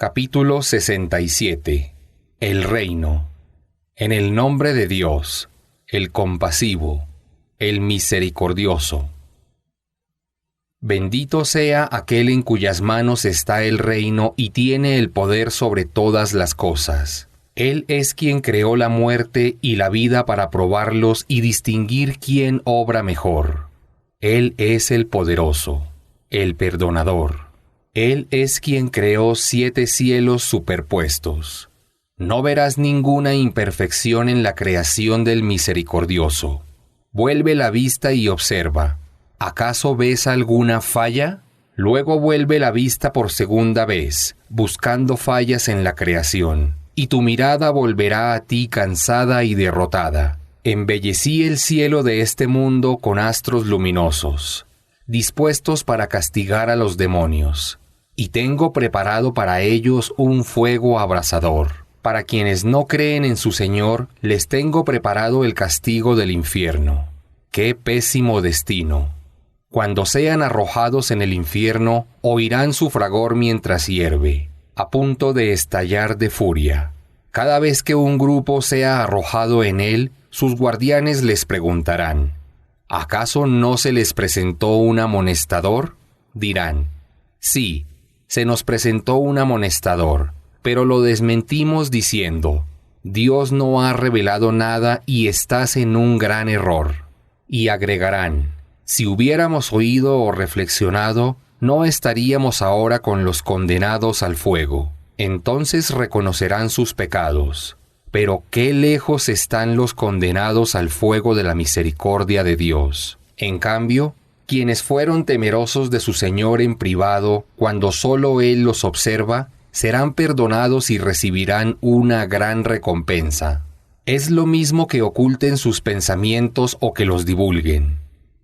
Capítulo 67. El reino. En el nombre de Dios, el compasivo, el misericordioso. Bendito sea aquel en cuyas manos está el reino y tiene el poder sobre todas las cosas. Él es quien creó la muerte y la vida para probarlos y distinguir quién obra mejor. Él es el poderoso, el perdonador. Él es quien creó 7 cielos superpuestos. No verás ninguna imperfección en la creación del misericordioso. Vuelve la vista y observa. ¿Acaso ves alguna falla? Luego vuelve la vista por segunda vez, buscando fallas en la creación, y tu mirada volverá a ti cansada y derrotada. Embellecí el cielo de este mundo con astros luminosos, dispuestos para castigar a los demonios. Y tengo preparado para ellos un fuego abrasador. Para quienes no creen en su Señor, les tengo preparado el castigo del infierno. ¡Qué pésimo destino! Cuando sean arrojados en el infierno, oirán su fragor mientras hierve, a punto de estallar de furia. Cada vez que un grupo sea arrojado en él, sus guardianes les preguntarán: ¿acaso no se les presentó un amonestador? Dirán: sí, se nos presentó un amonestador, pero lo desmentimos diciendo: Dios no ha revelado nada y estás en un gran error. Y agregarán: si hubiéramos oído o reflexionado, no estaríamos ahora con los condenados al fuego. Entonces reconocerán sus pecados. Pero qué lejos están los condenados al fuego de la misericordia de Dios. En cambio, quienes fueron temerosos de su Señor en privado, cuando solo Él los observa, serán perdonados y recibirán una gran recompensa. Es lo mismo que oculten sus pensamientos o que los divulguen.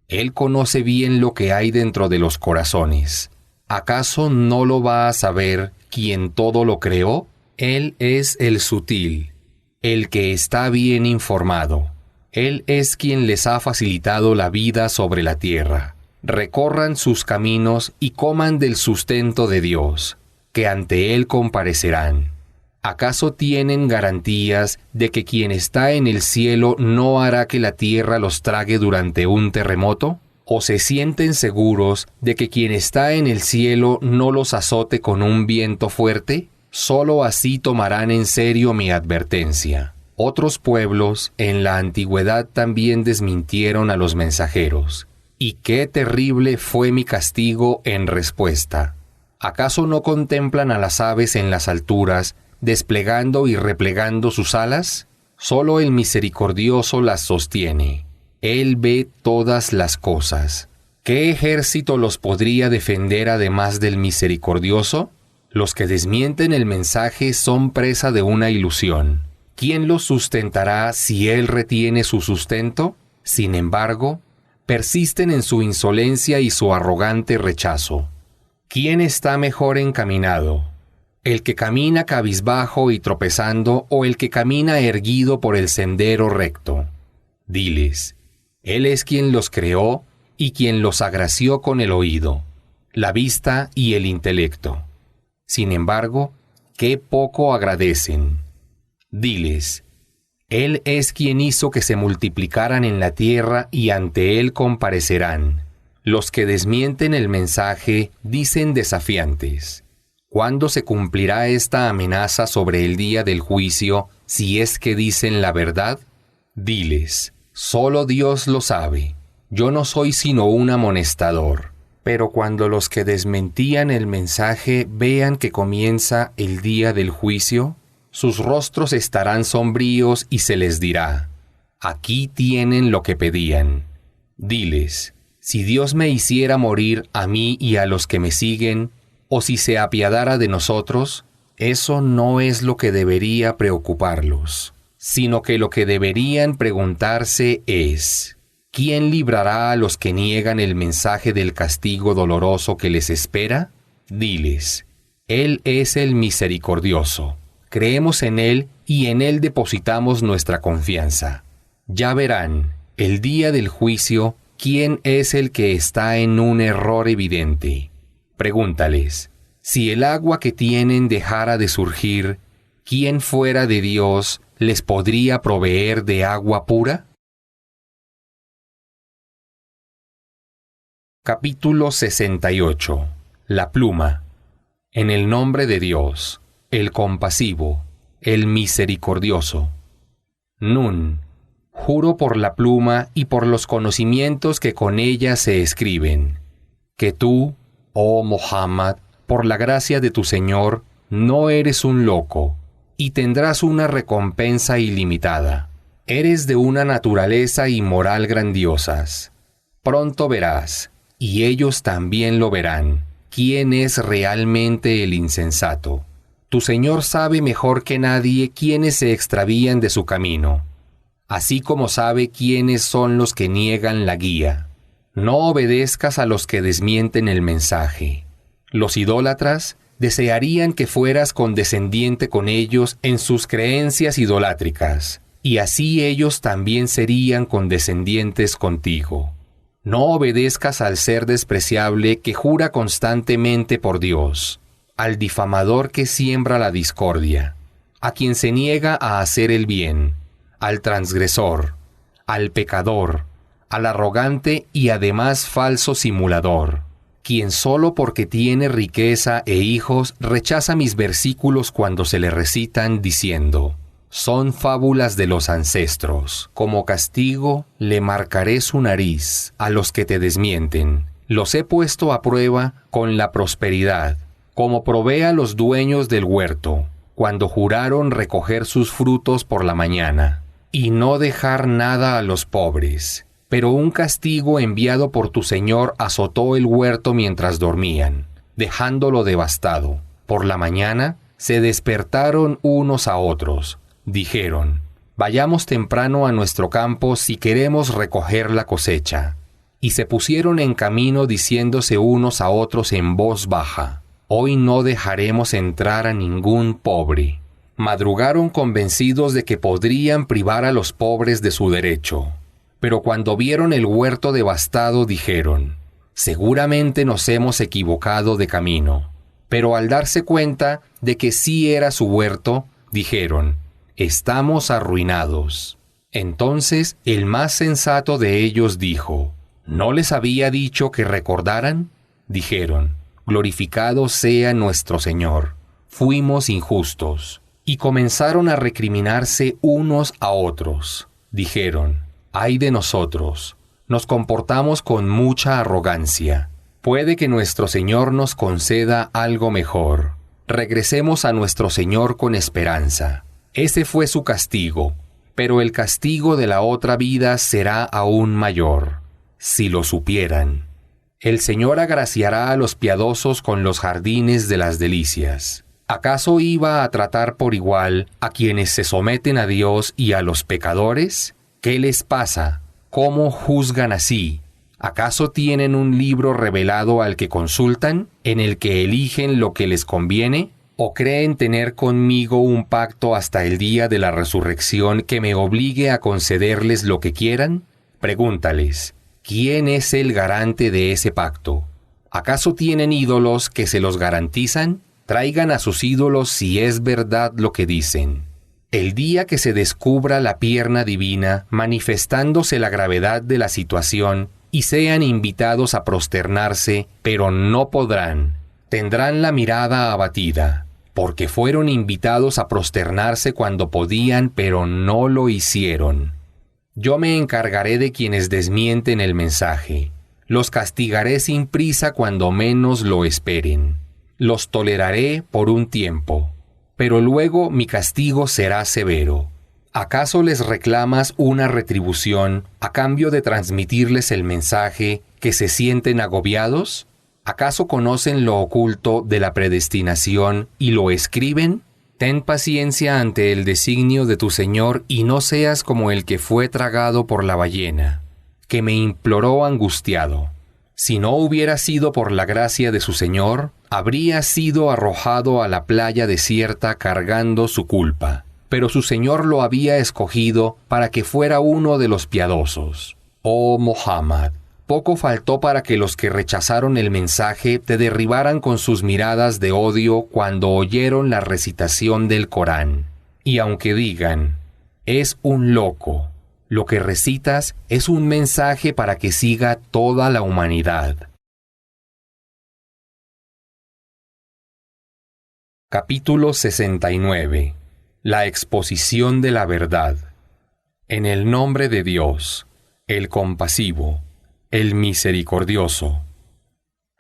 Él conoce bien lo que hay dentro de los corazones. ¿Acaso no lo va a saber quien todo lo creó? Él es el sutil, el que está bien informado. Él es quien les ha facilitado la vida sobre la tierra. Recorran sus caminos y coman del sustento de Dios, que ante Él comparecerán. ¿Acaso tienen garantías de que quien está en el cielo no hará que la tierra los trague durante un terremoto? ¿O se sienten seguros de que quien está en el cielo no los azote con un viento fuerte? Solo así tomarán en serio mi advertencia. Otros pueblos en la antigüedad también desmintieron a los mensajeros. Y qué terrible fue mi castigo en respuesta. ¿Acaso no contemplan a las aves en las alturas, desplegando y replegando sus alas? Solo el misericordioso las sostiene. Él ve todas las cosas. ¿Qué ejército los podría defender además del misericordioso? Los que desmienten el mensaje son presa de una ilusión. ¿Quién los sustentará si él retiene su sustento? Sin embargo, persisten en su insolencia y su arrogante rechazo. ¿Quién está mejor encaminado? ¿El que camina cabizbajo y tropezando o el que camina erguido por el sendero recto? Diles: Él es quien los creó y quien los agració con el oído, la vista y el intelecto. Sin embargo, qué poco agradecen. Diles: Él es quien hizo que se multiplicaran en la tierra y ante Él comparecerán. Los que desmienten el mensaje dicen desafiantes: ¿cuándo se cumplirá esta amenaza sobre el día del juicio, si es que dicen la verdad? Diles: solo Dios lo sabe. Yo no soy sino un amonestador. Pero cuando los que desmentían el mensaje vean que comienza el día del juicio, sus rostros estarán sombríos y se les dirá: aquí tienen lo que pedían. Diles: si Dios me hiciera morir a mí y a los que me siguen, o si se apiadara de nosotros, eso no es lo que debería preocuparlos, sino que lo que deberían preguntarse es: ¿quién librará a los que niegan el mensaje del castigo doloroso que les espera? Diles: Él es el misericordioso. Creemos en Él y en Él depositamos nuestra confianza. Ya verán, el día del juicio, quién es el que está en un error evidente. Pregúntales: Si el agua que tienen dejara de surgir, ¿quién fuera de Dios les podría proveer de agua pura? Capítulo 68. La pluma. En el nombre de Dios, el compasivo, el misericordioso. Nun. Juro por la pluma y por los conocimientos que con ella se escriben, que tú, oh Muhammad, por la gracia de tu Señor, no eres un loco, y tendrás una recompensa ilimitada. Eres de una naturaleza y moral grandiosas. Pronto verás, y ellos también lo verán, quién es realmente el insensato. Tu Señor sabe mejor que nadie quiénes se extravían de su camino, así como sabe quiénes son los que niegan la guía. No obedezcas a los que desmienten el mensaje. Los idólatras desearían que fueras condescendiente con ellos en sus creencias idolátricas, y así ellos también serían condescendientes contigo. No obedezcas al ser despreciable que jura constantemente por Dios, al difamador que siembra la discordia, a quien se niega a hacer el bien, al transgresor, al pecador, al arrogante y además falso simulador, quien solo porque tiene riqueza e hijos rechaza mis versículos cuando se le recitan diciendo: son fábulas de los ancestros. Como castigo le marcaré su nariz a los que te desmienten. Los he puesto a prueba con la prosperidad, como probé a los dueños del huerto, cuando juraron recoger sus frutos por la mañana, y no dejar nada a los pobres. Pero un castigo enviado por tu Señor azotó el huerto mientras dormían, dejándolo devastado. Por la mañana se despertaron unos a otros. Dijeron: vayamos temprano a nuestro campo si queremos recoger la cosecha. Y se pusieron en camino diciéndose unos a otros en voz baja: hoy no dejaremos entrar a ningún pobre. Madrugaron convencidos de que podrían privar a los pobres de su derecho. Pero cuando vieron el huerto devastado dijeron: seguramente nos hemos equivocado de camino. Pero al darse cuenta de que sí era su huerto, dijeron: estamos arruinados. Entonces el más sensato de ellos dijo: ¿no les había dicho que recordaran? Dijeron: glorificado sea nuestro Señor, fuimos injustos. Y comenzaron a recriminarse unos a otros. Dijeron: ay de nosotros, nos comportamos con mucha arrogancia. Puede que nuestro Señor nos conceda algo mejor. Regresemos a nuestro Señor con esperanza. Ese fue su castigo, pero el castigo de la otra vida será aún mayor, si lo supieran. El Señor agraciará a los piadosos con los jardines de las delicias. ¿Acaso iba a tratar por igual a quienes se someten a Dios y a los pecadores? ¿Qué les pasa? ¿Cómo juzgan así? ¿Acaso tienen un libro revelado al que consultan, en el que eligen lo que les conviene? ¿O creen tener conmigo un pacto hasta el día de la resurrección que me obligue a concederles lo que quieran? Pregúntales: ¿quién es el garante de ese pacto? ¿Acaso tienen ídolos que se los garantizan? Traigan a sus ídolos si es verdad lo que dicen. El día que se descubra la pierna divina, manifestándose la gravedad de la situación, y sean invitados a prosternarse, pero no podrán, tendrán la mirada abatida, porque fueron invitados a prosternarse cuando podían, pero no lo hicieron. Yo me encargaré de quienes desmienten el mensaje. Los castigaré sin prisa cuando menos lo esperen. Los toleraré por un tiempo, pero luego mi castigo será severo. ¿Acaso les reclamas una retribución a cambio de transmitirles el mensaje que se sienten agobiados? ¿Acaso conocen lo oculto de la predestinación y lo escriben? Ten paciencia ante el designio de tu Señor y no seas como el que fue tragado por la ballena, que me imploró angustiado. Si no hubiera sido por la gracia de su Señor, habría sido arrojado a la playa desierta cargando su culpa. Pero su Señor lo había escogido para que fuera uno de los piadosos. Oh Muhammad, Poco faltó para que los que rechazaron el mensaje te derribaran con sus miradas de odio cuando oyeron la recitación del Corán. Y aunque digan, es un loco, lo que recitas es un mensaje para que siga toda la humanidad. Capítulo 69. La exposición de la verdad. En el nombre de Dios, el compasivo, el misericordioso.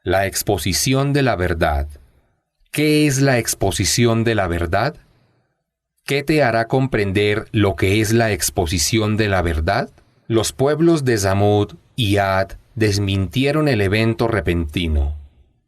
La exposición de la verdad. ¿Qué es la exposición de la verdad? ¿Qué te hará comprender lo que es la exposición de la verdad? Los pueblos de Samud y Ad desmintieron el evento repentino.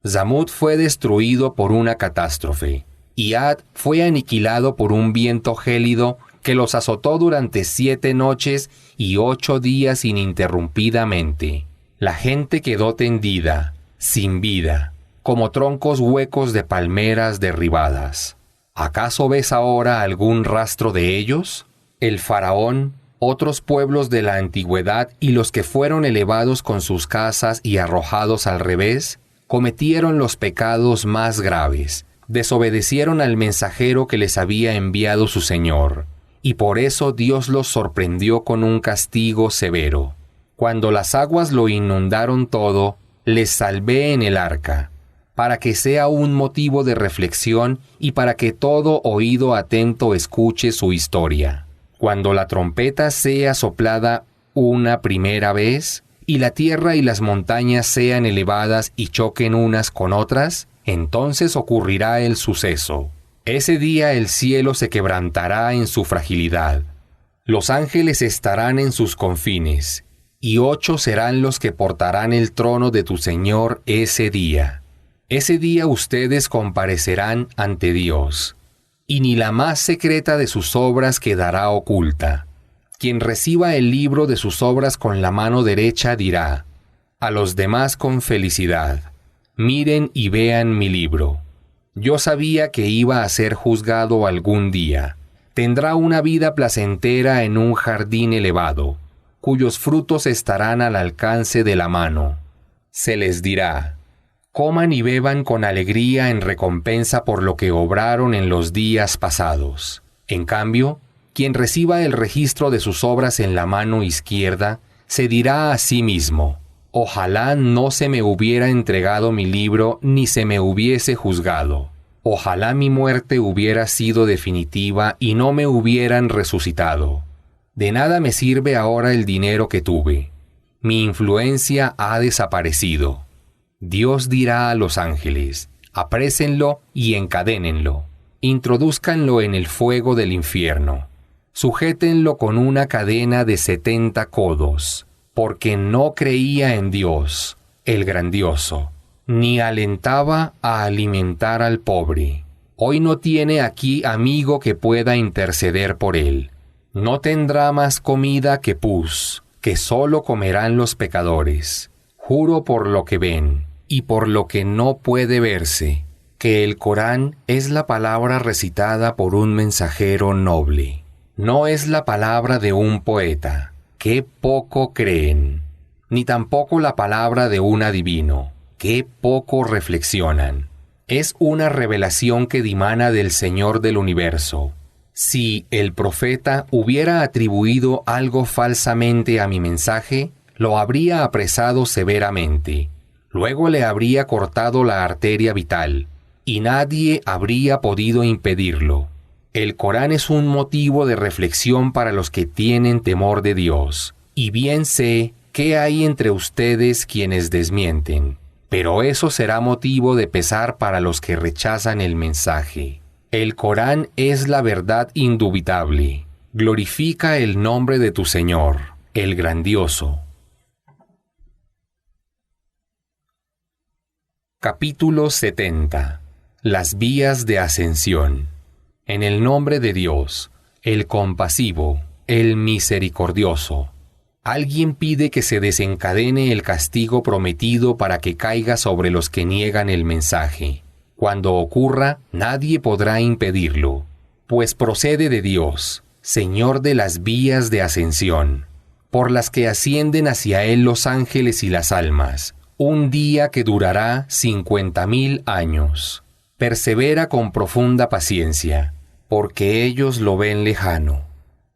Samud fue destruido por una catástrofe, y Ad fue aniquilado por un viento gélido que los azotó durante 7 noches y 8 días ininterrumpidamente. La gente quedó tendida, sin vida, como troncos huecos de palmeras derribadas. ¿Acaso ves ahora algún rastro de ellos? El faraón, otros pueblos de la antigüedad y los que fueron elevados con sus casas y arrojados al revés, cometieron los pecados más graves, desobedecieron al mensajero que les había enviado su Señor, y por eso Dios los sorprendió con un castigo severo. Cuando las aguas lo inundaron todo, les salvé en el arca, para que sea un motivo de reflexión y para que todo oído atento escuche su historia. Cuando la trompeta sea soplada una primera vez, y la tierra y las montañas sean elevadas y choquen unas con otras, entonces ocurrirá el suceso. Ese día el cielo se quebrantará en su fragilidad. Los ángeles estarán en sus confines, y 8 serán los que portarán el trono de tu Señor ese día. Ese día ustedes comparecerán ante Dios, y ni la más secreta de sus obras quedará oculta. Quien reciba el libro de sus obras con la mano derecha dirá, a los demás con felicidad, miren y vean mi libro. Yo sabía que iba a ser juzgado algún día. Tendrá una vida placentera en un jardín elevado, cuyos frutos estarán al alcance de la mano. Se les dirá, coman y beban con alegría en recompensa por lo que obraron en los días pasados. En cambio, quien reciba el registro de sus obras en la mano izquierda, se dirá a sí mismo, ojalá no se me hubiera entregado mi libro ni se me hubiese juzgado. Ojalá mi muerte hubiera sido definitiva y no me hubieran resucitado. De nada me sirve ahora el dinero que tuve. Mi influencia ha desaparecido. Dios dirá a los ángeles, aprésenlo y encadénenlo. Introdúzcanlo en el fuego del infierno. Sujétenlo con una cadena de 70 codos, porque no creía en Dios, el grandioso, ni alentaba a alimentar al pobre. Hoy no tiene aquí amigo que pueda interceder por él. No tendrá más comida que pus, que solo comerán los pecadores. Juro por lo que ven, y por lo que no puede verse, que el Corán es la palabra recitada por un mensajero noble. No es la palabra de un poeta, qué poco creen, ni tampoco la palabra de un adivino, qué poco reflexionan. Es una revelación que dimana del Señor del universo. Si el profeta hubiera atribuido algo falsamente a mi mensaje, lo habría apresado severamente. Luego le habría cortado la arteria vital, y nadie habría podido impedirlo. El Corán es un motivo de reflexión para los que tienen temor de Dios, y bien sé que hay entre ustedes quienes desmienten, pero eso será motivo de pesar para los que rechazan el mensaje. El Corán es la verdad indubitable. Glorifica el nombre de tu Señor, el grandioso. Capítulo 70. Las vías de ascensión. En el nombre de Dios, el compasivo, el misericordioso. Alguien pide que se desencadene el castigo prometido para que caiga sobre los que niegan el mensaje. Cuando ocurra, nadie podrá impedirlo, pues procede de Dios, Señor de las vías de ascensión. por las que ascienden hacia él los ángeles y las almas, un día que durará 50.000 años. Persevera con profunda paciencia, porque ellos lo ven lejano,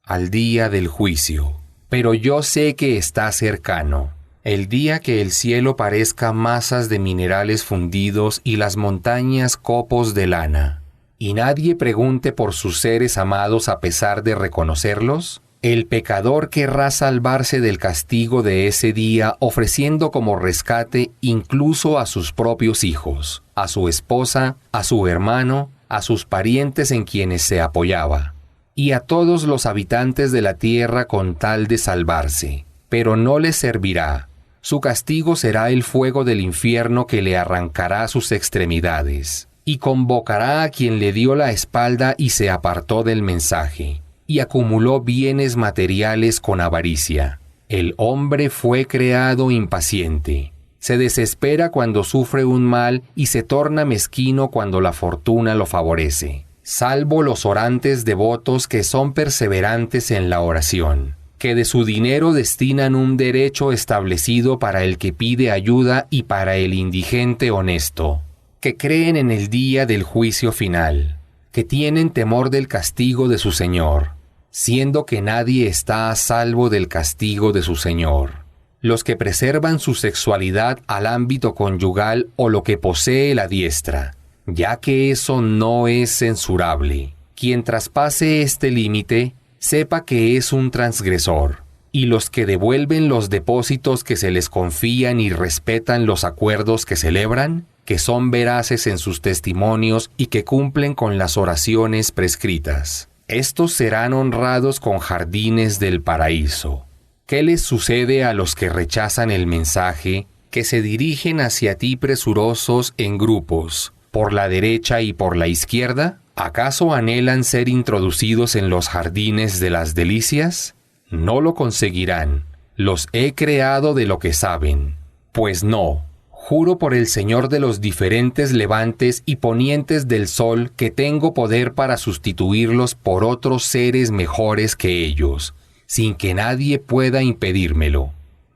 al día del juicio. Pero yo sé que está cercano, el día que el cielo parezca masas de minerales fundidos y las montañas copos de lana, y nadie pregunte por sus seres amados a pesar de reconocerlos. El pecador querrá salvarse del castigo de ese día ofreciendo como rescate incluso a sus propios hijos, a su esposa, a su hermano, a sus parientes en quienes se apoyaba, y a todos los habitantes de la tierra con tal de salvarse. Pero no les servirá. Su castigo será el fuego del infierno que le arrancará sus extremidades, y convocará a quien le dio la espalda y se apartó del mensaje, y acumuló bienes materiales con avaricia. El hombre fue creado impaciente. Se desespera cuando sufre un mal y se torna mezquino cuando la fortuna lo favorece. Salvo los orantes devotos que son perseverantes en la oración, que de su dinero destinan un derecho establecido para el que pide ayuda y para el indigente honesto, que creen en el día del juicio final, que tienen temor del castigo de su Señor, siendo que nadie está a salvo del castigo de su Señor. Los que preservan su sexualidad al ámbito conyugal o lo que posee la diestra, ya que eso no es censurable. Quien traspase este límite, sepa que es un transgresor. Y los que devuelven los depósitos que se les confían y respetan los acuerdos que celebran, que son veraces en sus testimonios y que cumplen con las oraciones prescritas. Estos serán honrados con jardines del paraíso. ¿Qué les sucede a los que rechazan el mensaje, que se dirigen hacia ti presurosos en grupos, por la derecha y por la izquierda? ¿Acaso anhelan ser introducidos en los jardines de las delicias? No lo conseguirán. Los he creado de lo que saben. Pues no. Juro por el Señor de los diferentes levantes y ponientes del sol que tengo poder para sustituirlos por otros seres mejores que ellos, sin que nadie pueda impedírmelo.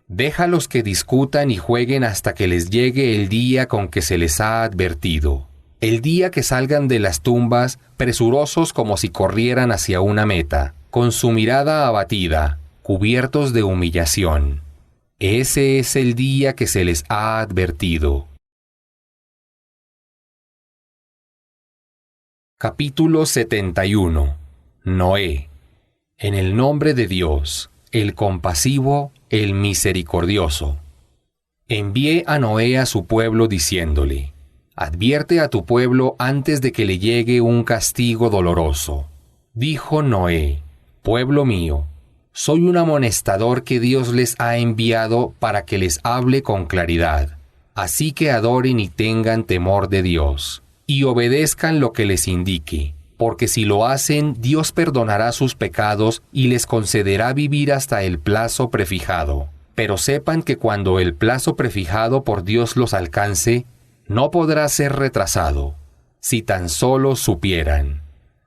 Déjalos que discutan y jueguen hasta que les llegue el día con que se les ha advertido. El día que salgan de las tumbas, presurosos como si corrieran hacia una meta, con su mirada abatida, cubiertos de humillación. Ese es el día que se les ha advertido. Capítulo 71. Noé. En el nombre de Dios, el compasivo, el misericordioso. Envié a Noé a su pueblo diciéndole: advierte a tu pueblo antes de que le llegue un castigo doloroso. Dijo Noé: pueblo mío, soy un amonestador que Dios les ha enviado para que les hable con claridad. Así que adoren y tengan temor de Dios, y obedezcan lo que les indique, porque si lo hacen, Dios perdonará sus pecados y les concederá vivir hasta el plazo prefijado. Pero sepan que cuando el plazo prefijado por Dios los alcance, no podrá ser retrasado. Si tan solo supieran.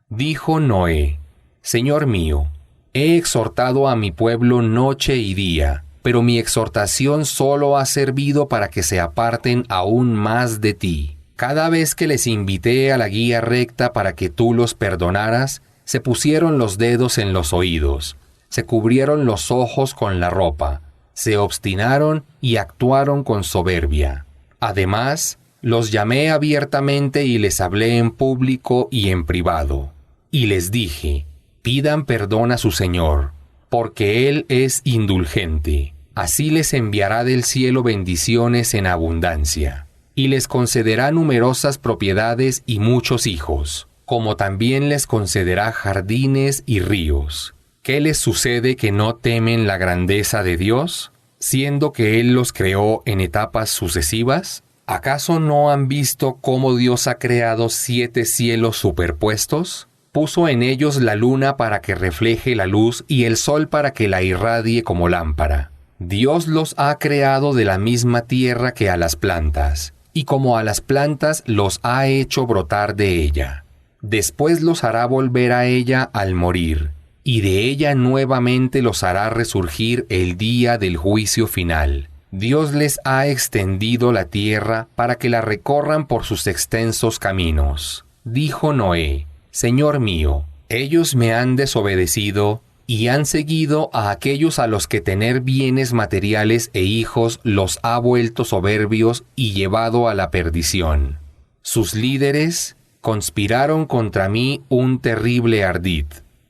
Dijo Noé: Señor mío, he exhortado a mi pueblo noche y día, pero mi exhortación solo ha servido para que se aparten aún más de ti. Cada vez que les invité a la guía recta para que tú los perdonaras, se pusieron los dedos en los oídos, se cubrieron los ojos con la ropa, se obstinaron y actuaron con soberbia. Además, los llamé abiertamente y les hablé en público y en privado. Y les dije: pidan perdón a su Señor, porque Él es indulgente. Así les enviará del cielo bendiciones en abundancia, y les concederá numerosas propiedades y muchos hijos, como también les concederá jardines y ríos. ¿Qué les sucede que no temen la grandeza de Dios, siendo que Él los creó en etapas sucesivas? ¿Acaso no han visto cómo Dios ha creado 7 cielos superpuestos? Puso en ellos la luna para que refleje la luz y el sol para que la irradie como lámpara. Dios los ha creado de la misma tierra que a las plantas, y como a las plantas los ha hecho brotar de ella. Después los hará volver a ella al morir, y de ella nuevamente los hará resurgir el día del juicio final. Dios les ha extendido la tierra para que la recorran por sus extensos caminos. Dijo Noé: Señor mío, ellos me han desobedecido y han seguido a aquellos a los que tener bienes materiales e hijos los ha vuelto soberbios y llevado a la perdición. Sus líderes conspiraron contra mí un terrible ardid,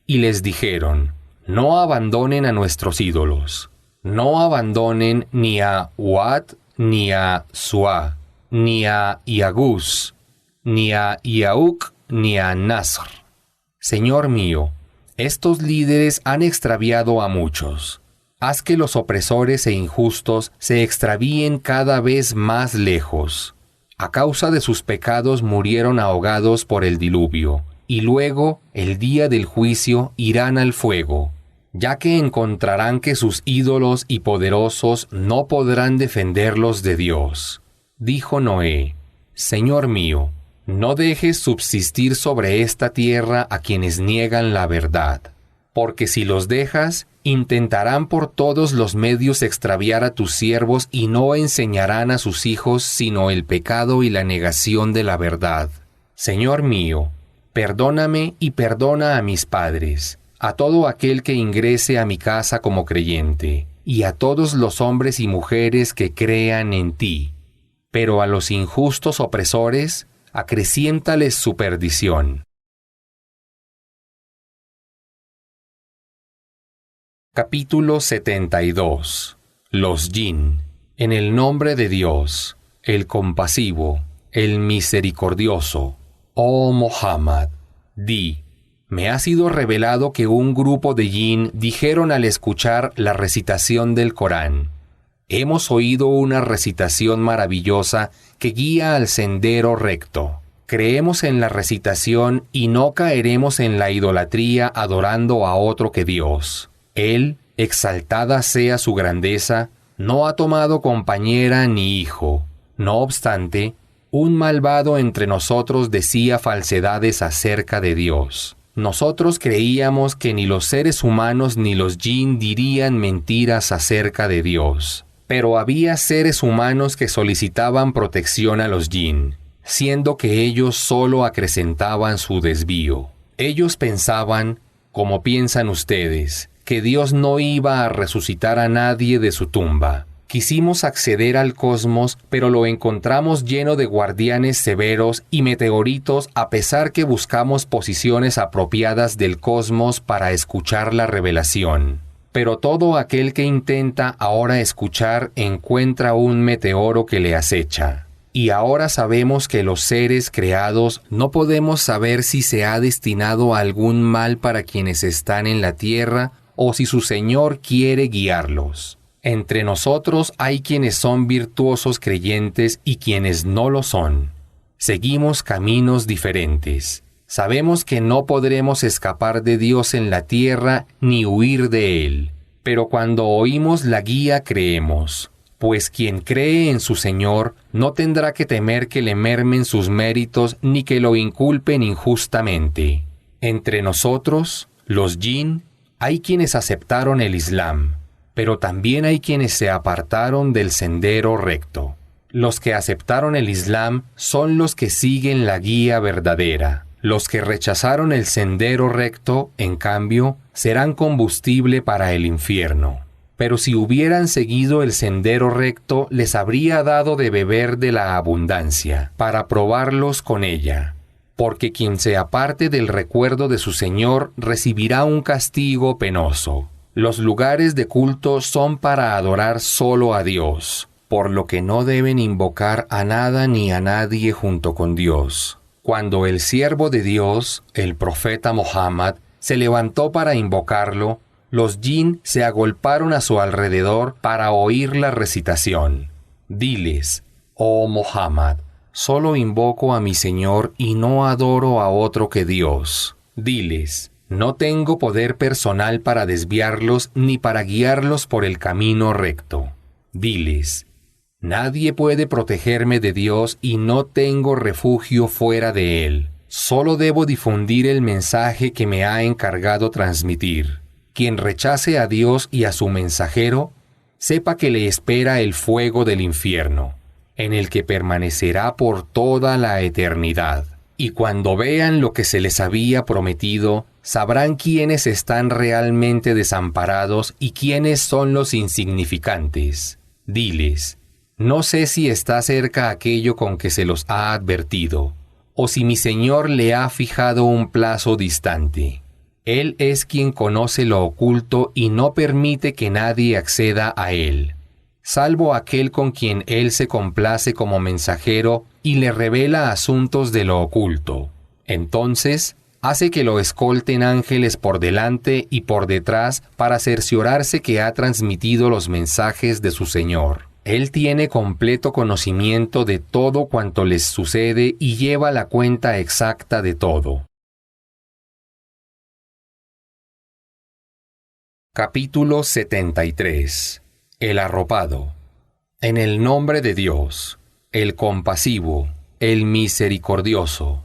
y les dijeron: no abandonen a nuestros ídolos, no abandonen ni a Uat, ni a Suá, ni a Iagús, ni a Iauc, ni a Nasr. Señor mío, estos líderes han extraviado a muchos. Haz que los opresores e injustos se extravíen cada vez más lejos. A causa de sus pecados murieron ahogados por el diluvio, y luego, el día del juicio, irán al fuego, ya que encontrarán que sus ídolos y poderosos no podrán defenderlos de Dios. Dijo Noé: Señor mío, no dejes subsistir sobre esta tierra a quienes niegan la verdad, porque si los dejas, intentarán por todos los medios extraviar a tus siervos y no enseñarán a sus hijos sino el pecado y la negación de la verdad. Señor mío, perdóname y perdona a mis padres, a todo aquel que ingrese a mi casa como creyente, y a todos los hombres y mujeres que crean en ti. Pero a los injustos opresores, acreciéntales su perdición. Capítulo 72. Los Jinn. En el nombre de Dios, el compasivo, el misericordioso. Oh Muhammad, di: me ha sido revelado que un grupo de Jinn dijeron al escuchar la recitación del Corán: hemos oído una recitación maravillosa que guía al sendero recto. Creemos en la recitación y no caeremos en la idolatría adorando a otro que Dios. Él, exaltada sea su grandeza, no ha tomado compañera ni hijo. No obstante, un malvado entre nosotros decía falsedades acerca de Dios. Nosotros creíamos que ni los seres humanos ni los jinn dirían mentiras acerca de Dios. Pero había seres humanos que solicitaban protección a los jinn, siendo que ellos solo acrecentaban su desvío. Ellos pensaban, como piensan ustedes, que Dios no iba a resucitar a nadie de su tumba. Quisimos acceder al cosmos, pero lo encontramos lleno de guardianes severos y meteoritos, a pesar que buscamos posiciones apropiadas del cosmos para escuchar la revelación. Pero todo aquel que intenta ahora escuchar encuentra un meteoro que le acecha. Y ahora sabemos que los seres creados no podemos saber si se ha destinado algún mal para quienes están en la tierra o si su Señor quiere guiarlos. Entre nosotros hay quienes son virtuosos creyentes y quienes no lo son. Seguimos caminos diferentes. Sabemos que no podremos escapar de Dios en la tierra ni huir de Él. Pero cuando oímos la guía creemos, pues quien cree en su Señor no tendrá que temer que le mermen sus méritos ni que lo inculpen injustamente. Entre nosotros, los jinn, hay quienes aceptaron el Islam, pero también hay quienes se apartaron del sendero recto. Los que aceptaron el Islam son los que siguen la guía verdadera. Los que rechazaron el sendero recto, en cambio, serán combustible para el infierno. Pero si hubieran seguido el sendero recto, les habría dado de beber de la abundancia, para probarlos con ella. Porque quien se aparte del recuerdo de su Señor recibirá un castigo penoso. Los lugares de culto son para adorar solo a Dios, por lo que no deben invocar a nada ni a nadie junto con Dios. Cuando el siervo de Dios, el profeta Muhammad, se levantó para invocarlo, los jinn se agolparon a su alrededor para oír la recitación. Diles: oh Muhammad, solo invoco a mi Señor y no adoro a otro que Dios. Diles: no tengo poder personal para desviarlos ni para guiarlos por el camino recto. Diles: nadie puede protegerme de Dios y no tengo refugio fuera de Él. Solo debo difundir el mensaje que me ha encargado transmitir. Quien rechace a Dios y a su mensajero, sepa que le espera el fuego del infierno, en el que permanecerá por toda la eternidad. Y cuando vean lo que se les había prometido, sabrán quiénes están realmente desamparados y quiénes son los insignificantes. Diles, no sé si está cerca aquello con que se los ha advertido, o si mi Señor le ha fijado un plazo distante. Él es quien conoce lo oculto y no permite que nadie acceda a él, salvo aquel con quien él se complace como mensajero y le revela asuntos de lo oculto. Entonces, hace que lo escolten ángeles por delante y por detrás para cerciorarse que ha transmitido los mensajes de su Señor. Él tiene completo conocimiento de todo cuanto les sucede y lleva la cuenta exacta de todo. Capítulo 73. El arropado. En el nombre de Dios, el compasivo, el misericordioso.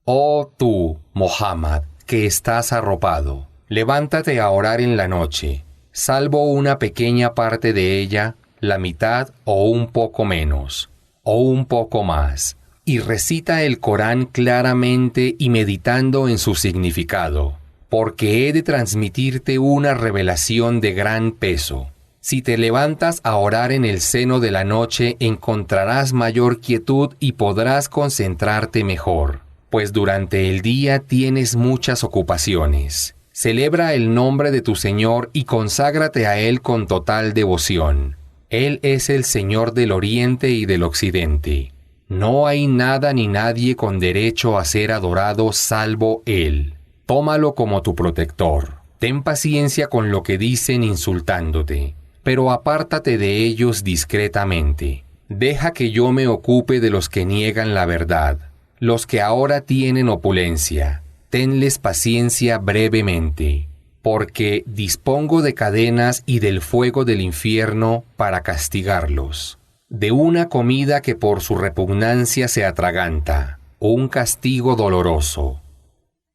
Oh tú, Muhammad, que estás arropado, levántate a orar en la noche, salvo una pequeña parte de ella, la mitad o un poco menos, o un poco más, y recita el Corán claramente y meditando en su significado, porque he de transmitirte una revelación de gran peso. Si te levantas a orar en el seno de la noche, encontrarás mayor quietud y podrás concentrarte mejor, pues durante el día tienes muchas ocupaciones. Celebra el nombre de tu Señor y conságrate a Él con total devoción. Él es el Señor del Oriente y del Occidente. No hay nada ni nadie con derecho a ser adorado salvo Él. Tómalo como tu protector. Ten paciencia con lo que dicen insultándote, pero apártate de ellos discretamente. Deja que yo me ocupe de los que niegan la verdad, los que ahora tienen opulencia. Tenles paciencia brevemente, porque dispongo de cadenas y del fuego del infierno para castigarlos, de una comida que por su repugnancia se atraganta, un castigo doloroso.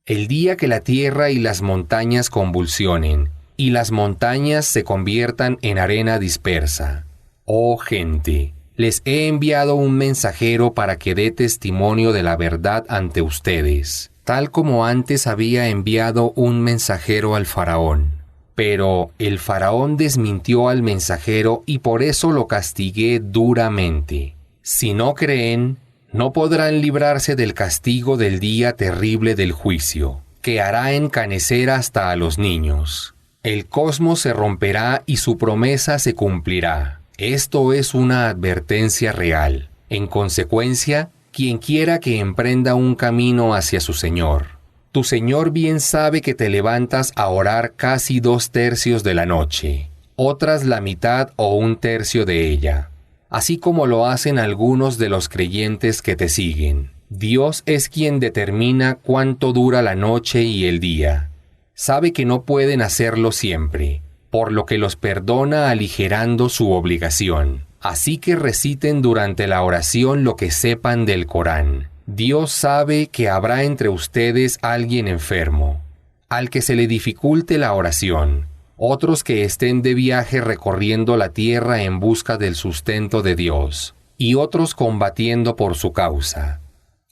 El día que la tierra y las montañas convulsionen, y las montañas se conviertan en arena dispersa. Oh gente, les he enviado un mensajero para que dé testimonio de la verdad ante ustedes, tal como antes había enviado un mensajero al faraón. Pero el faraón desmintió al mensajero y por eso lo castigué duramente. Si no creen, no podrán librarse del castigo del día terrible del juicio, que hará encanecer hasta a los niños. El cosmos se romperá y su promesa se cumplirá. Esto es una advertencia real. En consecuencia, quien quiera que emprenda un camino hacia su Señor. Tu Señor bien sabe que te levantas a orar casi 2/3 de la noche, otras la mitad o 1/3 de ella, así como lo hacen algunos de los creyentes que te siguen. Dios es quien determina cuánto dura la noche y el día. Sabe que no pueden hacerlo siempre, por lo que los perdona aligerando su obligación. Así que reciten durante la oración lo que sepan del Corán. Dios sabe que habrá entre ustedes alguien enfermo, al que se le dificulte la oración, otros que estén de viaje recorriendo la tierra en busca del sustento de Dios, y otros combatiendo por su causa.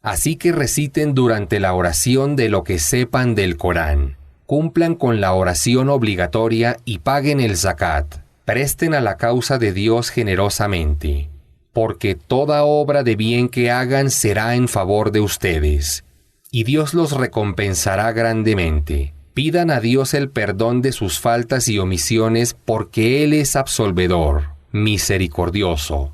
Así que reciten durante la oración de lo que sepan del Corán. Cumplan con la oración obligatoria y paguen el zakat. Presten a la causa de Dios generosamente, porque toda obra de bien que hagan será en favor de ustedes, y Dios los recompensará grandemente. Pidan a Dios el perdón de sus faltas y omisiones, porque Él es absolvedor, misericordioso.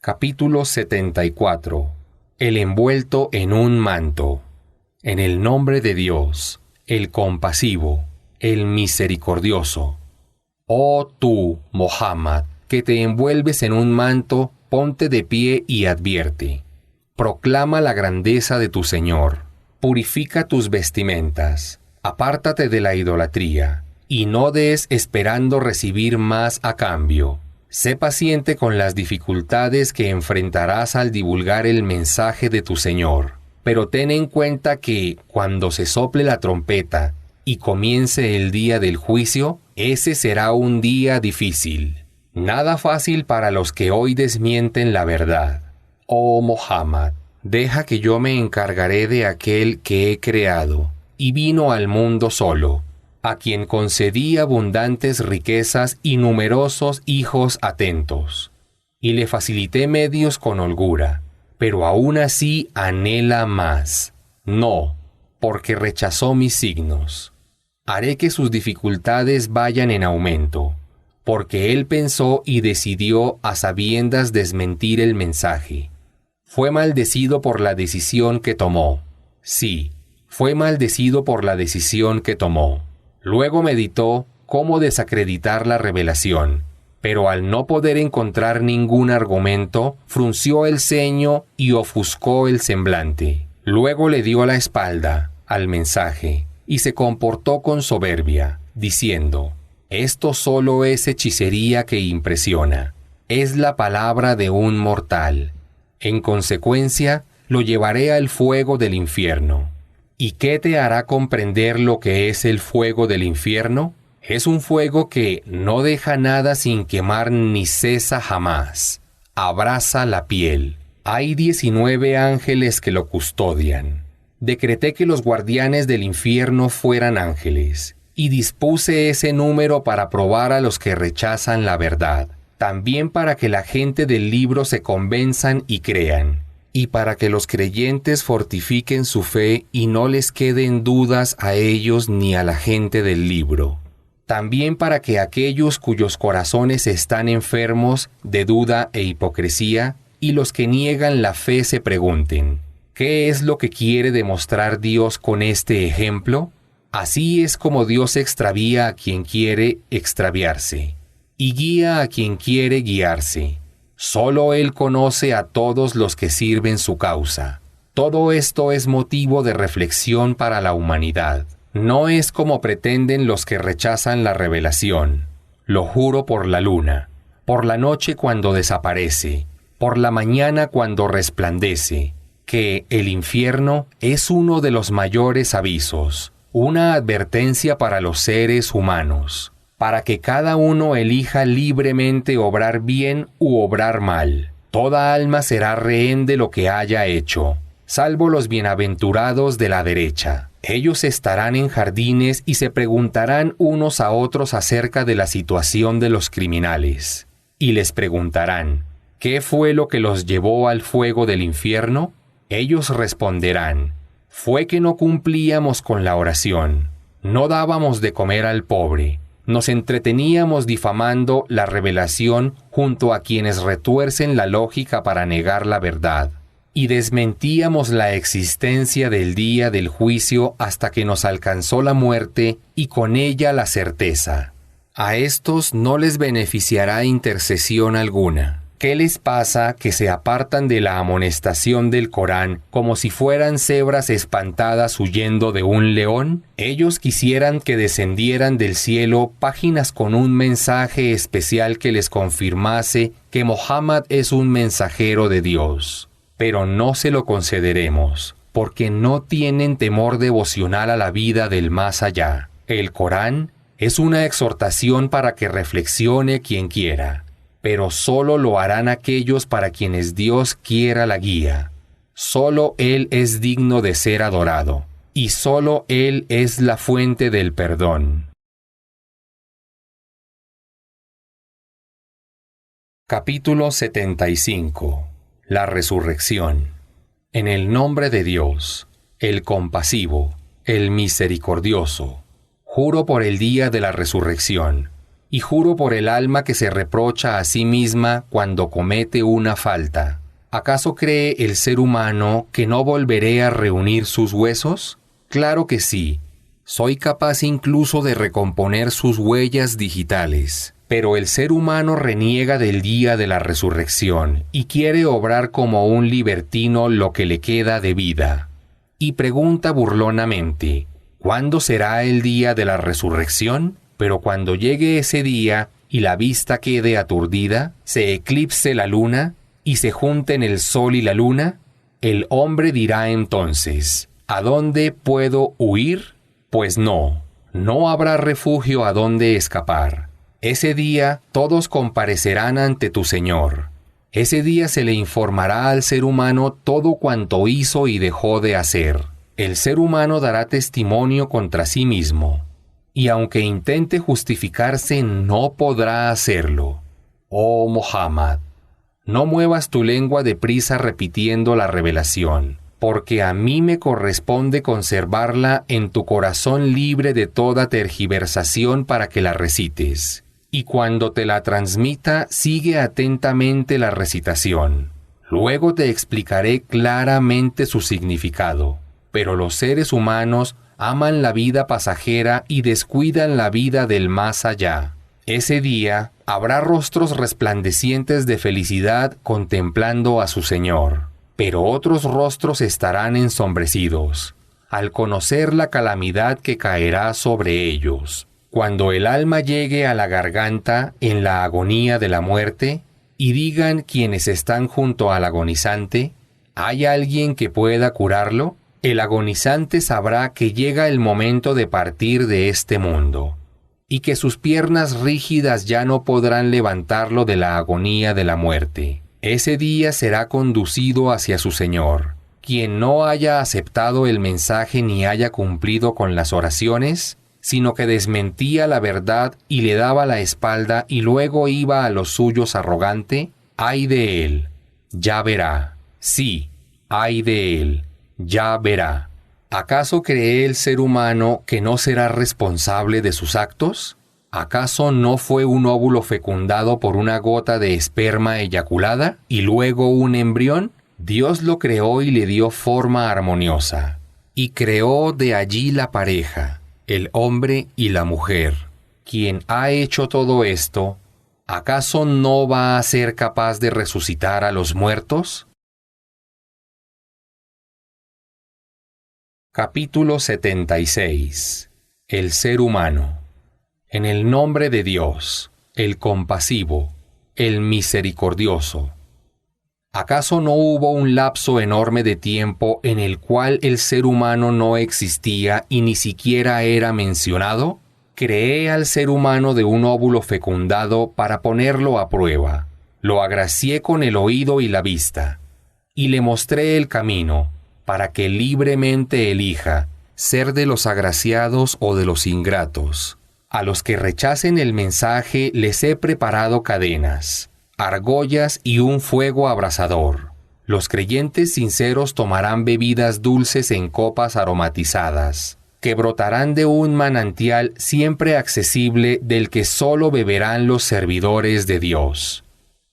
Capítulo 74. El envuelto en un manto. En el nombre de Dios, el compasivo, el misericordioso. Oh tú, Muhammad, que te envuelves en un manto, ponte de pie y advierte. Proclama la grandeza de tu Señor. Purifica tus vestimentas. Apártate de la idolatría, y no des esperando recibir más a cambio. Sé paciente con las dificultades que enfrentarás al divulgar el mensaje de tu Señor, pero ten en cuenta que cuando se sople la trompeta y comience el día del juicio, ese será un día difícil. Nada fácil para los que hoy desmienten la verdad. Oh Muhammad, deja que yo me encargaré de aquel que he creado, y vino al mundo solo, a quien concedí abundantes riquezas y numerosos hijos atentos, y le facilité medios con holgura, pero aún así anhela más. No, porque rechazó mis signos. Haré que sus dificultades vayan en aumento, porque él pensó y decidió a sabiendas desmentir el mensaje. Fue maldecido por la decisión que tomó. Sí, fue maldecido por la decisión que tomó. Luego meditó cómo desacreditar la revelación, pero al no poder encontrar ningún argumento, frunció el ceño y ofuscó el semblante. Luego le dio la espalda al mensaje y se comportó con soberbia, diciendo: «Esto solo es hechicería que impresiona. Es la palabra de un mortal. En consecuencia, lo llevaré al fuego del infierno». ¿Y qué te hará comprender lo que es el fuego del infierno? Es un fuego que no deja nada sin quemar ni cesa jamás. Abrasa la piel. Hay 19 ángeles que lo custodian. Decreté que los guardianes del infierno fueran ángeles, y dispuse ese número para probar a los que rechazan la verdad, también para que la gente del libro se convenzan y crean, y para que los creyentes fortifiquen su fe y no les queden dudas a ellos ni a la gente del libro. También para que aquellos cuyos corazones están enfermos de duda e hipocresía, y los que niegan la fe se pregunten: ¿qué es lo que quiere demostrar Dios con este ejemplo? Así es como Dios extravía a quien quiere extraviarse, y guía a quien quiere guiarse. Solo Él conoce a todos los que sirven su causa. Todo esto es motivo de reflexión para la humanidad. No es como pretenden los que rechazan la revelación. Lo juro por la luna, por la noche cuando desaparece, por la mañana cuando resplandece, que el infierno es uno de los mayores avisos, una advertencia para los seres humanos, para que cada uno elija libremente obrar bien u obrar mal. Toda alma será rehén de lo que haya hecho, salvo los bienaventurados de la derecha. Ellos estarán en jardines y se preguntarán unos a otros acerca de la situación de los criminales. Y les preguntarán: ¿qué fue lo que los llevó al fuego del infierno? Ellos responderán: fue que no cumplíamos con la oración, no dábamos de comer al pobre, nos entreteníamos difamando la revelación junto a quienes retuercen la lógica para negar la verdad, y desmentíamos la existencia del día del juicio hasta que nos alcanzó la muerte y con ella la certeza. A estos no les beneficiará intercesión alguna. ¿Qué les pasa que se apartan de la amonestación del Corán como si fueran cebras espantadas huyendo de un león? Ellos quisieran que descendieran del cielo páginas con un mensaje especial que les confirmase que Muhammad es un mensajero de Dios. Pero no se lo concederemos, porque no tienen temor devocional a la vida del más allá. El Corán es una exhortación para que reflexione quien quiera, pero solo lo harán aquellos para quienes Dios quiera la guía. Solo Él es digno de ser adorado, y solo Él es la fuente del perdón. Capítulo 75. La resurrección. En el nombre de Dios, el compasivo, el misericordioso, juro por el día de la resurrección, y juro por el alma que se reprocha a sí misma cuando comete una falta. ¿Acaso cree el ser humano que no volveré a reunir sus huesos? Claro que sí. Soy capaz incluso de recomponer sus huellas digitales. Pero el ser humano reniega del día de la resurrección y quiere obrar como un libertino lo que le queda de vida. Y pregunta burlonamente: ¿cuándo será el día de la resurrección? Pero cuando llegue ese día, y la vista quede aturdida, se eclipse la luna, y se junten el sol y la luna, el hombre dirá entonces, ¿a dónde puedo huir? Pues no habrá refugio a dónde escapar. Ese día todos comparecerán ante tu Señor. Ese día se le informará al ser humano todo cuanto hizo y dejó de hacer. El ser humano dará testimonio contra sí mismo, y aunque intente justificarse, no podrá hacerlo. Oh Muhammad, no muevas tu lengua deprisa repitiendo la revelación, porque a mí me corresponde conservarla en tu corazón libre de toda tergiversación para que la recites. Y cuando te la transmita, sigue atentamente la recitación. Luego te explicaré claramente su significado. Pero los seres humanos aman la vida pasajera y descuidan la vida del más allá. Ese día habrá rostros resplandecientes de felicidad contemplando a su Señor, pero otros rostros estarán ensombrecidos, al conocer la calamidad que caerá sobre ellos. Cuando el alma llegue a la garganta en la agonía de la muerte, y digan quienes están junto al agonizante, ¿hay alguien que pueda curarlo? El agonizante sabrá que llega el momento de partir de este mundo, y que sus piernas rígidas ya no podrán levantarlo de la agonía de la muerte. Ese día será conducido hacia su Señor. Quien no haya aceptado el mensaje ni haya cumplido con las oraciones, sino que desmentía la verdad y le daba la espalda y luego iba a los suyos arrogante, ay de él, ya verá. Sí, ay de él, ya verá. ¿Acaso cree el ser humano que no será responsable de sus actos? ¿Acaso no fue un óvulo fecundado por una gota de esperma eyaculada y luego un embrión? Dios lo creó y le dio forma armoniosa, y creó de allí la pareja, el hombre y la mujer. Quien ha hecho todo esto, ¿acaso no va a ser capaz de resucitar a los muertos? Capítulo 76. El ser humano. En el nombre de Dios, el compasivo, el misericordioso. ¿Acaso no hubo un lapso enorme de tiempo en el cual el ser humano no existía y ni siquiera era mencionado? Creé al ser humano de un óvulo fecundado para ponerlo a prueba. Lo agracié con el oído y la vista, y le mostré el camino, para que libremente elija ser de los agraciados o de los ingratos. A los que rechacen el mensaje les he preparado cadenas, argollas y un fuego abrasador. Los creyentes sinceros tomarán bebidas dulces en copas aromatizadas, que brotarán de un manantial siempre accesible del que solo beberán los servidores de Dios.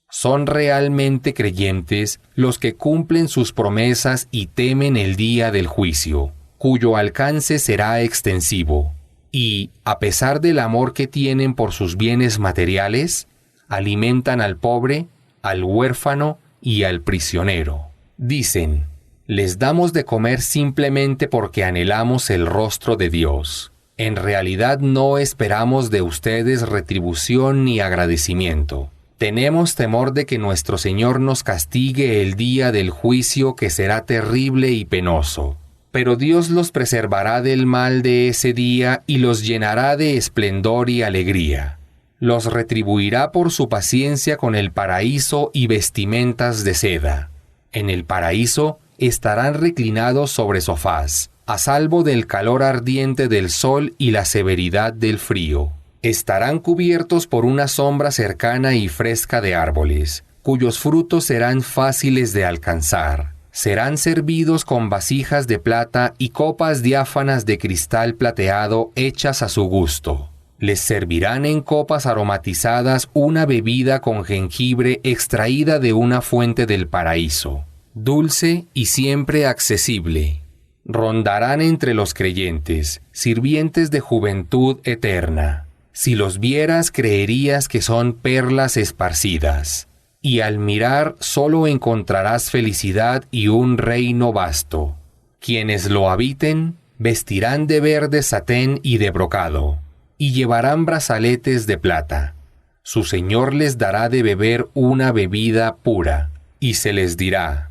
Son realmente creyentes los que cumplen sus promesas y temen el día del juicio, cuyo alcance será extensivo, y, a pesar del amor que tienen por sus bienes materiales, alimentan al pobre, al huérfano y al prisionero. Dicen, les damos de comer simplemente porque anhelamos el rostro de Dios. En realidad no esperamos de ustedes retribución ni agradecimiento. Tenemos temor de que nuestro Señor nos castigue el día del juicio, que será terrible y penoso. Pero Dios los preservará del mal de ese día y los llenará de esplendor y alegría. Los retribuirá por su paciencia con el paraíso y vestimentas de seda. En el paraíso estarán reclinados sobre sofás, a salvo del calor ardiente del sol y la severidad del frío. Estarán cubiertos por una sombra cercana y fresca de árboles, cuyos frutos serán fáciles de alcanzar. Serán servidos con vasijas de plata y copas diáfanas de cristal plateado hechas a su gusto. Les servirán en copas aromatizadas una bebida con jengibre extraída de una fuente del paraíso, dulce y siempre accesible. Rondarán entre los creyentes, sirvientes de juventud eterna. Si los vieras, creerías que son perlas esparcidas, y al mirar solo encontrarás felicidad y un reino vasto. Quienes lo habiten vestirán de verde satén y de brocado, y llevarán brazaletes de plata. Su Señor les dará de beber una bebida pura, y se les dirá: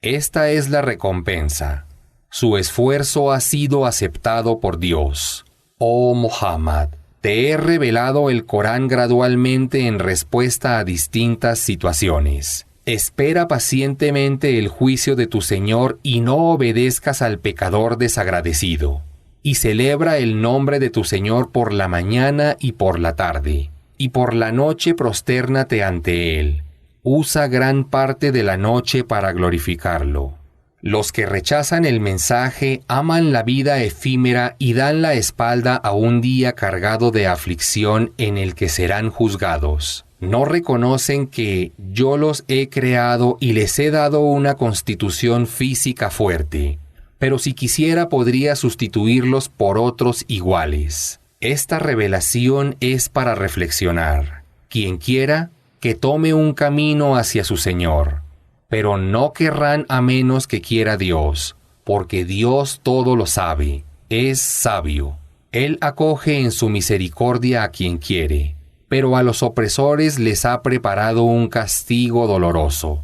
esta es la recompensa. Su esfuerzo ha sido aceptado por Dios. Oh Muhammad, te he revelado el Corán gradualmente en respuesta a distintas situaciones. Espera pacientemente el juicio de tu Señor y no obedezcas al pecador desagradecido. Y celebra el nombre de tu Señor por la mañana y por la tarde, y por la noche prostérnate ante Él. Usa gran parte de la noche para glorificarlo. Los que rechazan el mensaje aman la vida efímera y dan la espalda a un día cargado de aflicción en el que serán juzgados. No reconocen que yo los he creado y les he dado una constitución física fuerte, pero si quisiera podría sustituirlos por otros iguales. Esta revelación es para reflexionar. Quien quiera, que tome un camino hacia su Señor, pero no querrán a menos que quiera Dios, porque Dios todo lo sabe, es sabio. Él acoge en su misericordia a quien quiere, pero a los opresores les ha preparado un castigo doloroso.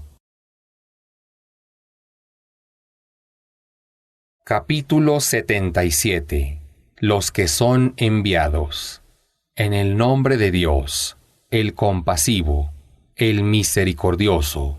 Capítulo 77. Los que son enviados. En el nombre de Dios, el compasivo, el misericordioso.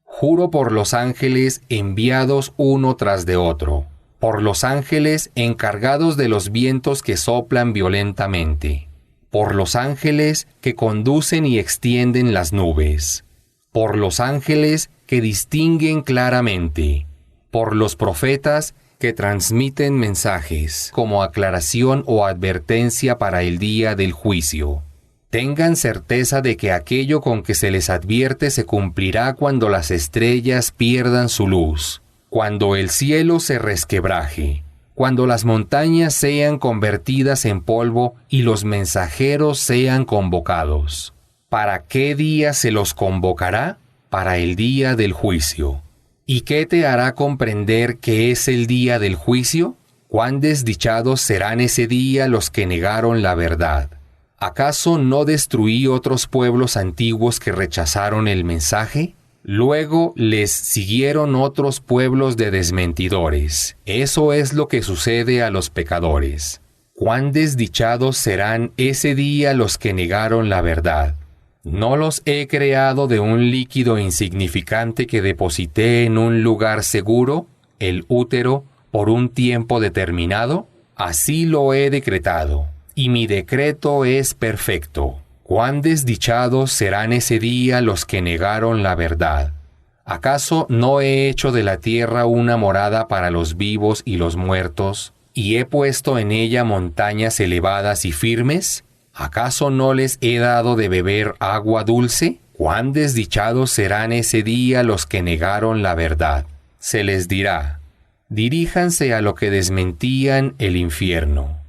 Juro por los ángeles enviados uno tras de otro, por los ángeles encargados de los vientos que soplan violentamente, por los ángeles que conducen y extienden las nubes, por los ángeles que distinguen claramente, por los profetas que transmiten mensajes como aclaración o advertencia para el día del juicio. Tengan certeza de que aquello con que se les advierte se cumplirá cuando las estrellas pierdan su luz, cuando el cielo se resquebraje, cuando las montañas sean convertidas en polvo y los mensajeros sean convocados. ¿Para qué día se los convocará? Para el día del juicio. ¿Y qué te hará comprender que es el día del juicio? ¿Cuán desdichados serán ese día los que negaron la verdad? ¿Acaso no destruí otros pueblos antiguos que rechazaron el mensaje? Luego les siguieron otros pueblos de desmentidores. Eso es lo que sucede a los pecadores. ¿Cuán desdichados serán ese día los que negaron la verdad? ¿No los he creado de un líquido insignificante que deposité en un lugar seguro, el útero, por un tiempo determinado? Así lo he decretado, y mi decreto es perfecto. ¿Cuán desdichados serán ese día los que negaron la verdad? ¿Acaso no he hecho de la tierra una morada para los vivos y los muertos, y he puesto en ella montañas elevadas y firmes? ¿Acaso no les he dado de beber agua dulce? ¿Cuán desdichados serán ese día los que negaron la verdad? Se les dirá: diríjanse a lo que desmentían el infierno.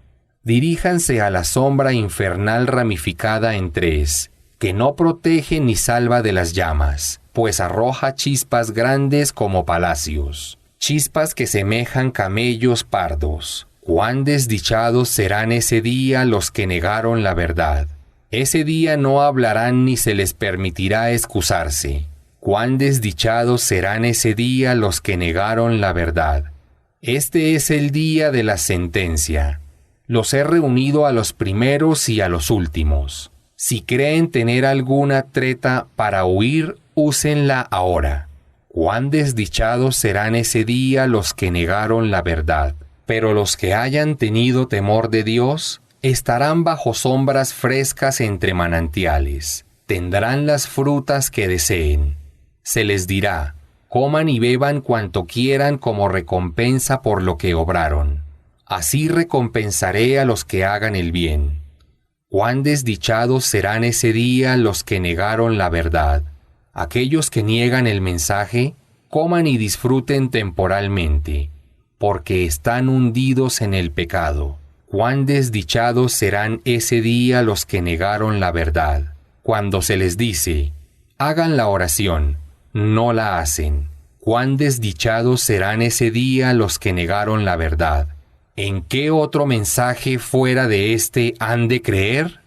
Diríjanse a la sombra infernal ramificada en tres, que no protege ni salva de las llamas, pues arroja chispas grandes como palacios, chispas que semejan camellos pardos. Cuán desdichados serán ese día los que negaron la verdad. Ese día no hablarán ni se les permitirá excusarse. Cuán desdichados serán ese día los que negaron la verdad. Este es el día de la sentencia. Los he reunido a los primeros y a los últimos. Si creen tener alguna treta para huir, úsenla ahora. Cuán desdichados serán ese día los que negaron la verdad. Pero los que hayan tenido temor de Dios, estarán bajo sombras frescas entre manantiales. Tendrán las frutas que deseen. Se les dirá: coman y beban cuanto quieran como recompensa por lo que obraron. Así recompensaré a los que hagan el bien. Cuán desdichados serán ese día los que negaron la verdad. Aquellos que niegan el mensaje, coman y disfruten temporalmente, porque están hundidos en el pecado. Cuán desdichados serán ese día los que negaron la verdad. Cuando se les dice: hagan la oración, no la hacen. Cuán desdichados serán ese día los que negaron la verdad. ¿En qué otro mensaje fuera de este han de creer?